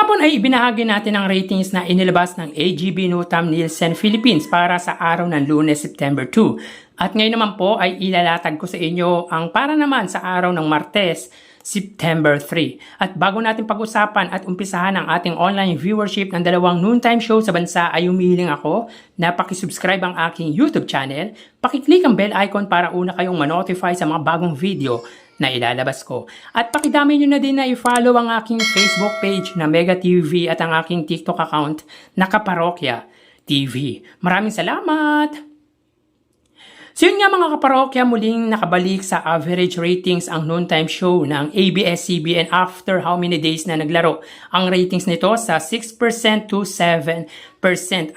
Kahapon ay ibinahagi natin ang ratings na inilabas ng AGB Nutam Nielsen Philippines para sa araw ng Lunes, September 2. At ngayon naman po ay ilalatag ko sa inyo ang para naman sa araw ng Martes, September 3. At bago natin pag-usapan at umpisahan ang ating online viewership ng dalawang noontime show sa bansa ay humihiling ako na pakisubscribe ang aking YouTube channel, pakiclick ang bell icon para una kayong manotify sa mga bagong video na ilalabas ko. At pakidami nyo na din na i-follow ang aking Facebook page na Mega TV at ang aking TikTok account na Kaparokya TV. Maraming salamat! So yun nga mga kaparokya, muling nakabalik sa average ratings ang noontime show ng ABS-CBN after how many days na naglaro. Ang ratings nito sa 6% to 7%.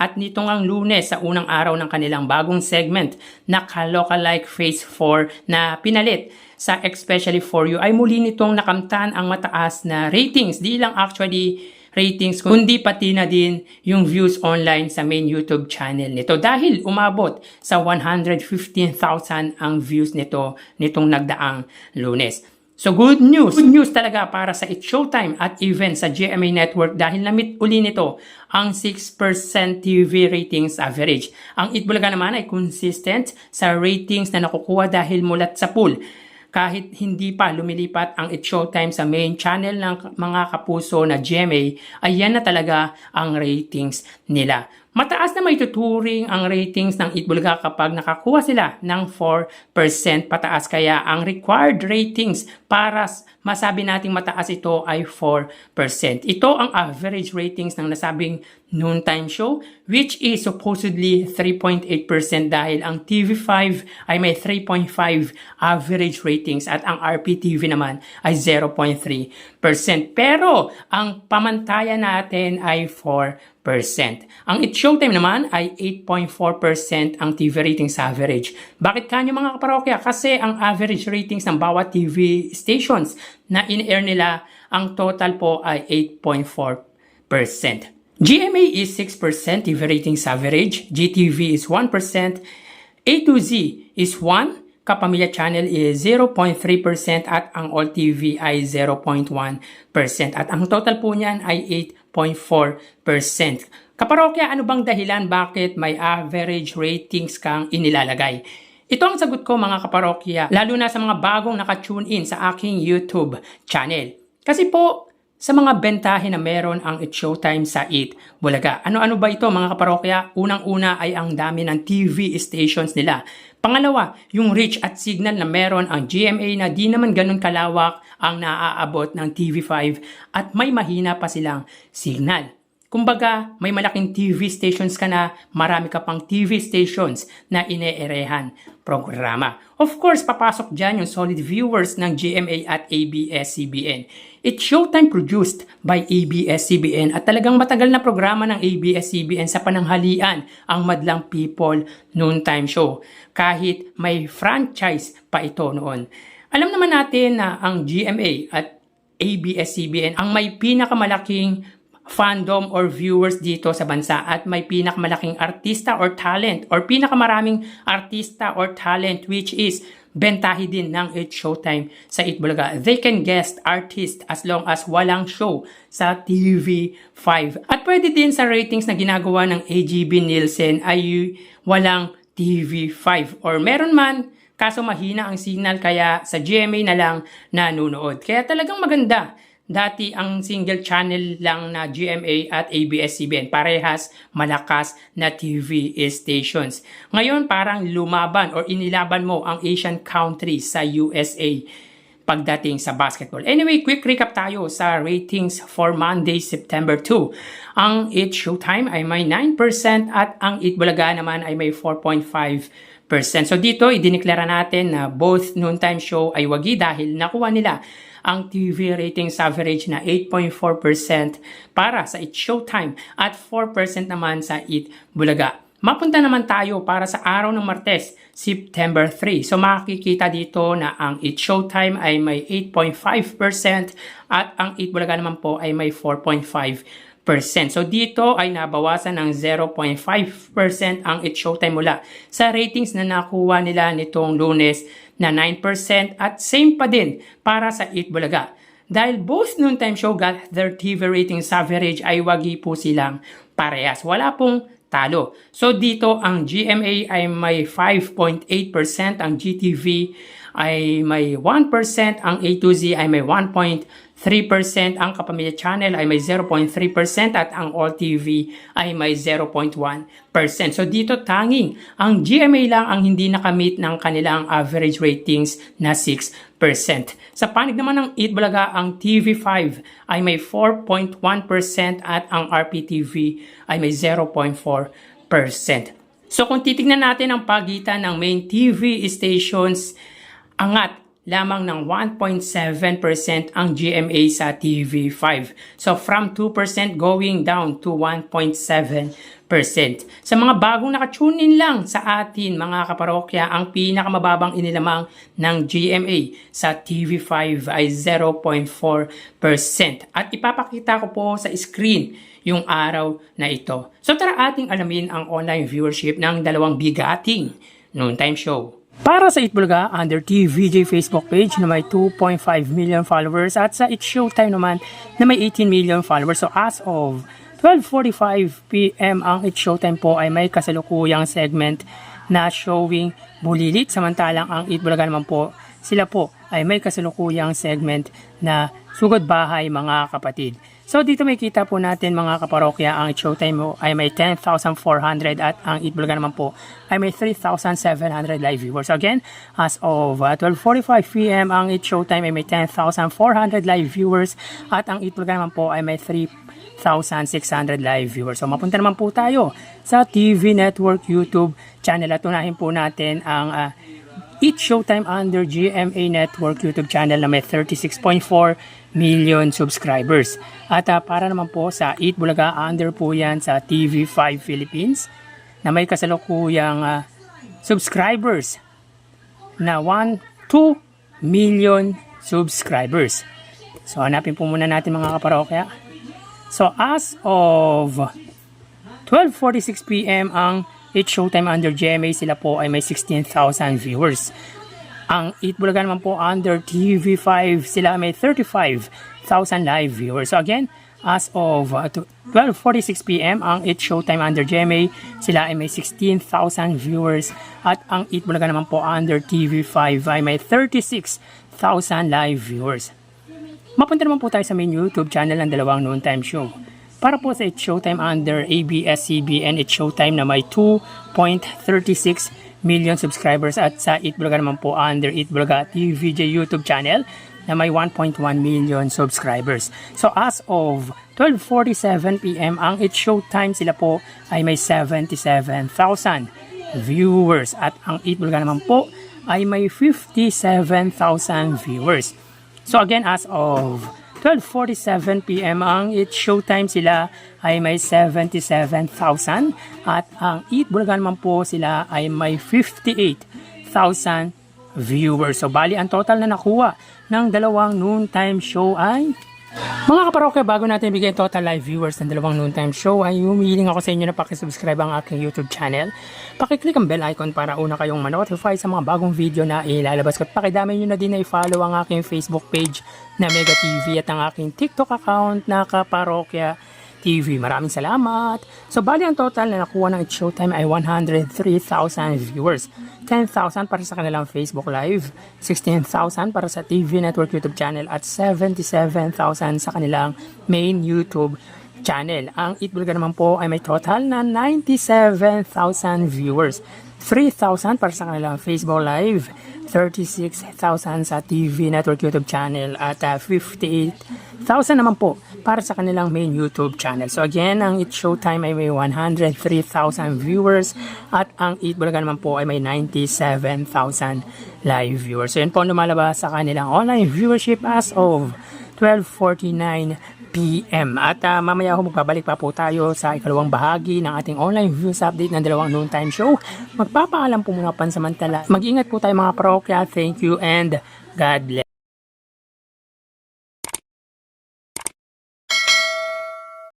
At nitong ang Lunes sa unang araw ng kanilang bagong segment na Kalokalike Phase 4 na pinalit sa Especially For You ay muli nitong nakamtan ang mataas na ratings. Di lang actually ratings, kundi pati na din yung views online sa main YouTube channel nito dahil umabot sa 115,000 ang views nitong nagdaang Lunes. So good news talaga para sa It's Showtime at even sa GMA Network dahil namit uli nito ang 6% TV ratings average. Ang Itbulaga naman ay consistent sa ratings na nakukuha dahil mulat sa pool. Kahit hindi pa lumilipat ang It's Showtime sa main channel ng mga kapuso na GMA, ay yan na talaga ang ratings nila. Mataas na may tuturing ang ratings ng Itbulaga kapag nakakuha sila ng 4% pataas. Kaya ang required ratings para masabi nating mataas ito ay 4%. Ito ang average ratings ng nasabing noontime show, which is supposedly 3.8% dahil ang TV5 ay may 3.5 average ratings at ang RPTV naman ay 0.3%. Pero ang pamantayan natin ay 4%. Ang It's Showtime naman ay 8.4% ang TV ratings average. Bakit kanyo mga kaparokya? Kasi ang average ratings ng bawat TV stations na in-air nila, ang total po ay 8.4%. GMA is 6% TV ratings average, GTV is 1%, A2Z is 1%, Kapamilya Channel is 0.3% at ang All TV ay 0.1% at ang total po niyan ay 8.4%. Kaparokya, ano bang dahilan bakit may average ratings kang inilalagay? Ito ang sagot ko mga kaparokya, lalo na sa mga bagong nakatune in sa aking YouTube channel. Kasi po, sa mga bentahe na meron ang It's Showtime sa Itbulaga. Ano-ano ba ito mga kaparokya? Unang-una ay ang dami ng TV stations nila. Pangalawa, yung reach at signal na meron ang GMA na di naman ganun kalawak ang naaabot ng TV5 at may mahina pa silang signal. Kumbaga, may malaking TV stations ka na, marami ka pang TV stations na ine-erehan programa. Of course, papasok dyan yung solid viewers ng GMA at ABS-CBN. It's Showtime produced by ABS-CBN at talagang matagal na programa ng ABS-CBN sa pananghalian ang Madlang People Noontime Show. Kahit may franchise pa ito noon. Alam naman natin na ang GMA at ABS-CBN ang may pinakamalaking fandom or viewers dito sa bansa at may pinakamalaking artista or talent or pinakamaraming artista or talent which is bentahe din ng It's Showtime sa Itbulaga. They can guest artist as long as walang show sa TV5. At pwede din sa ratings na ginagawa ng AGB Nielsen ay walang TV5 or meron man kaso mahina ang signal kaya sa GMA na lang nanunood. Kaya talagang maganda. Dati ang single channel lang na GMA at ABS-CBN, parehas malakas na TV stations. Ngayon parang lumaban or inilaban mo ang Asian countries sa USA pagdating sa basketball. Anyway, quick recap tayo sa ratings for Monday, September 2. Ang It's Showtime ay may 9% at ang Itbulaga naman ay may 4.5%. So dito, idineklara natin na both noontime show ay wagi dahil nakuha nila ang TV ratings average na 8.4% para sa It's Showtime at 4% naman sa Itbulaga. Mapunta naman tayo para sa araw ng Martes, September 3. So makikita dito na ang It's Showtime ay may 8.5% at ang Itbulaga naman po ay may 4.5%. So dito ay nabawasan ng 0.5% ang It's Showtime mula sa ratings na nakuha nila nitong Lunes na 9% at same pa din para sa Itbulaga Dahil both noontime show got their TV ratings average ay wagi po silang parehas. Wala pong talo. So dito ang GMA ay may 5.8%, ang GTV ay may 1%, ang A to Z ay may 1.3%, ang Kapamilya Channel ay may 0.3% at ang All TV ay may 0.1%. So dito tanging ang GMA lang ang hindi nakamit ng kanilang average ratings na 6%. Sa panig naman ng Eat Bulaga, ang TV5 ay may 4.1% at ang RPTV ay may 0.4%. So kung titignan natin ang pagitan ng main TV stations, angat lamang ng 1.7% ang GMA sa TV5. So from 2% going down to 1.7%. Sa mga bagong nakatune in lang sa atin mga kaparokya, ang pinakamababang inilamang ng GMA sa TV5 ay 0.4%. At ipapakita ko po sa screen yung araw na ito. So tara ating alamin ang online viewership ng dalawang bigating noontime show. Para sa Eat Bulaga, under TVJ Facebook page na may 2.5 million followers at sa It's Showtime naman na may 18 million followers. So as of 12:45 PM ang It's Showtime po ay may kasalukuyang segment na showing Bulilit. Samantalang ang Eat Bulaga naman po, sila po ay may kasalukuyang segment na Sugod Bahay Mga Kapatid. So dito may kita po natin mga kaparokya, ang It's Showtime mo ay may 10,400 at ang Eat Bulaga naman po ay may 3,700 live viewers. So again, as of 12:45 PM ang It's Showtime ay may 10,400 live viewers at ang Eat Bulaga naman po ay may 3,600 live viewers. So mapunta naman po tayo sa TV Network YouTube channel at unahin po natin ang It's Showtime under GMA Network YouTube channel na may 36.4 million subscribers. At para naman po sa Eat Bulaga, under po yan sa TV5 Philippines na may kasalukuyang subscribers na 2 million subscribers. So hanapin po muna natin mga kaparokya. So as of 12:46 PM ang It's Showtime under GMA, sila po ay may 16,000 viewers. Ang Eat Bulaga naman po under TV5, sila may 35,000 live viewers. So again, as of 12:46 PM ang It's Showtime under GMA, sila ay may 16,000 viewers at ang Eat Bulaga naman po under TV5 ay may 36,000 live viewers. Mapunta naman po tayo sa main YouTube channel ng dalawang noontime show. Para po sa It's Showtime under ABS-CBN, It's Showtime na may 2.36 million subscribers at sa Eat Bulaga naman po under Eat Bulaga TVJ YouTube channel na may 1.1 million subscribers. So as of 12:47 PM ang It's Showtime, sila po ay may 77,000 viewers at ang Eat Bulaga naman po ay may 57,000 viewers. So again, as of 12:47 PM ang It's Showtime, sila ay may 77,000 at ang Eat Bulaga naman po sila ay may 58,000 viewers. So bali ang total na nakuha ng dalawang noontime show ay mga kaparokya, bago natin bigyan total live viewers ng dalawang noontime show ay humihiling ako sa inyo na pakisubscribe ang aking YouTube channel. Pakiclick ang bell icon para una kayong manotify sa mga bagong video na ilalabas ko. At pakidami nyo na din na i-follow ang aking Facebook page na Mega TV at ang aking TikTok account na Kaparokya TV. Maraming salamat! So bali ang total na nakuha ng It's Showtime ay 103,000 viewers. 10,000 para sa kanilang Facebook Live, 16,000 para sa TV Network YouTube channel at 77,000 sa kanilang main YouTube channel. Ang Eat Bulaga naman po ay may total na 97,000 viewers. 3,000 para sa kanilang Facebook Live, 36,000 sa TV Network YouTube channel at 58,000 naman po para sa kanilang main YouTube channel. So again, ang It's Showtime ay may 103,000 viewers at ang Eat Bulaga naman po ay may 97,000 live viewers. So yun po lumalabas sa kanilang online viewership as of 12:49 PM. At mamaya ho magbabalik pa po tayo sa ikalawang bahagi ng ating online views update ng dalawang noontime show. Magpapaalam po muna pansamantala. Mag-ingat po tayo mga parokya. Thank you and God bless.